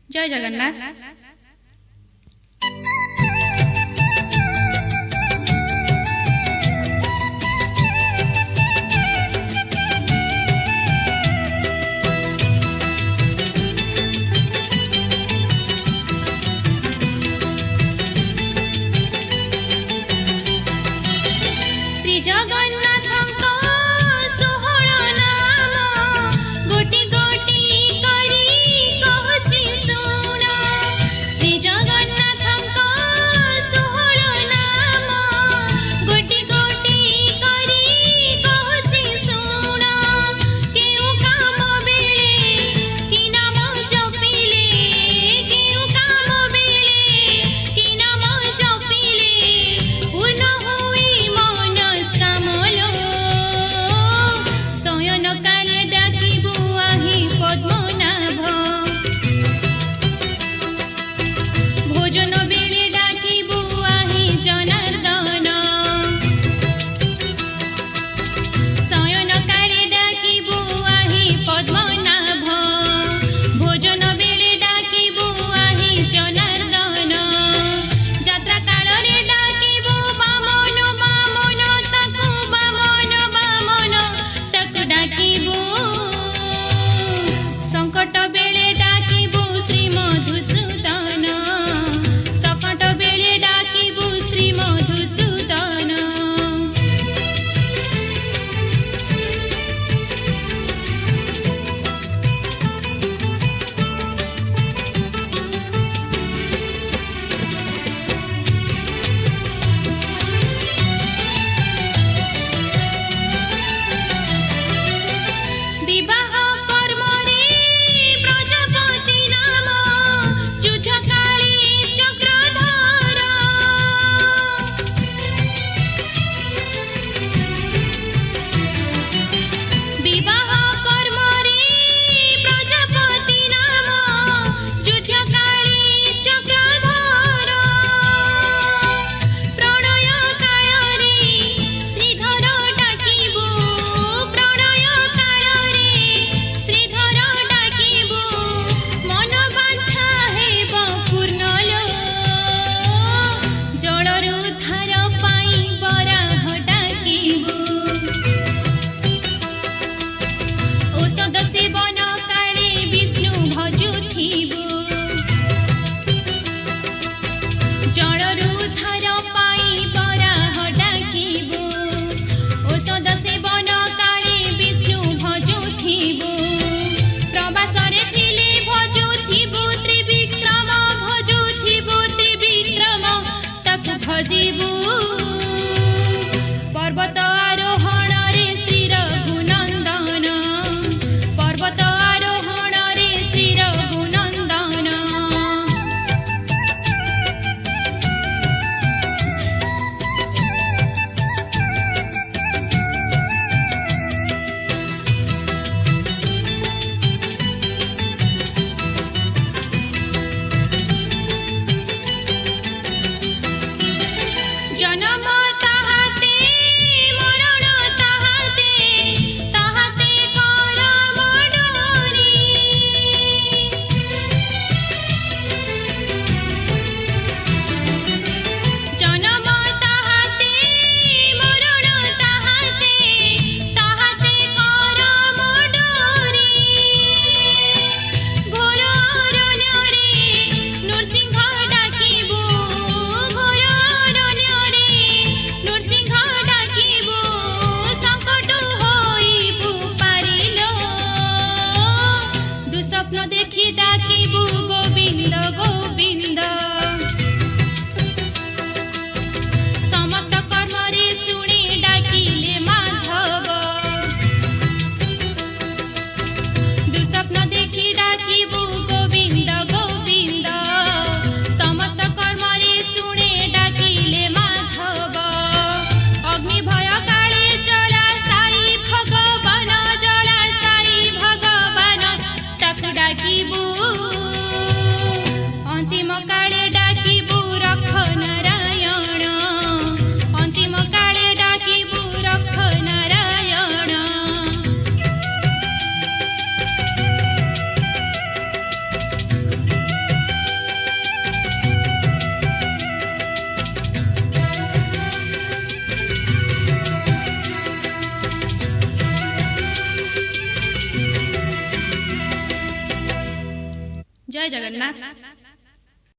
जय जगन्नाथ। श्री जगन्नाथ सोहळ नाम गोटी गोटी करी कहछि सुन। श्री जगन्नाथ सोहळ नाम गोटी गोटी करी कहछि सुन। केउ काम बेले कि नाम जपिले, केउ काम बेले कि नाम जपिले पूर्ण होई मन कामलो। शयन काले डाकिबु आहि पद्मनाभ, भोजन बेले डाकिबु आहि जनार्दन। शयन काले डाकिबु आहि पद्मनाभ, भोजन बेले डाकिबु आहि जनार्दन। यात्रा कालरे डाकिबु बामन बामन ताकु बामन बामन ताकु डाकिबु। संकट बेले डाकिबु श्री मधुसूदन, संकट बेले डाकिबु श्री मधुसूदन। विवाह कर्मरे प्रजापति नाम युद्धकाले चक्रधर। विवाह कर्मरे प्रजापति नाम युद्धकाले चक्रधर। Pranay Carla Shridhar डाकिबु, Pranay Carla Shridhar डाकिबु। मन बांछा हेब पूर्ण लो, जलरु उद्धार पाई बराह डाकिबु। औषध सेवन काले विष्णु भजुथिबु, जलरु उद्धार पाई बराह डाकिबु। औषध सेवन काले विष्णु भजुथिबु। प्रवासरे थिले भजुथिबु त्रिविक्रम, भजुथिबु त्रिविक्रम ताकु भजिबु। पर्वत आरोहण रे श्री रघुनंदन, पर्वत आरोहण रे श्री रघुनंदन। जन्म ताहाते मरण ताहाते, ताहाते करम डोरी। जन्म ताहाते मरण ताहाते, ताहाते करम डोरी। घोर अरण्यरे नृसिंह डाकिबु, घोर अरण्यरे नृसिंह डाकिबु। संकट होइबु पारिलो, दुस्वप्न देखि डाकिबु गोविंद गोविंद। समस्त कर्मरे शुणी डाकिले माधव, दुस्वप्न देखि डाकिबु गोविंद गोविंद। समस्त कर्मरे शुणे डाकिले माधव। अग्नि भय काले जला साई भगवान, जला साई भगवान ताकु डाकिबु। अंतिम काले डाकिबु रख नारायण, अंतिम काले डाकिबु रख नारायण। ଜୟ ଜଗନ୍ନାଥ।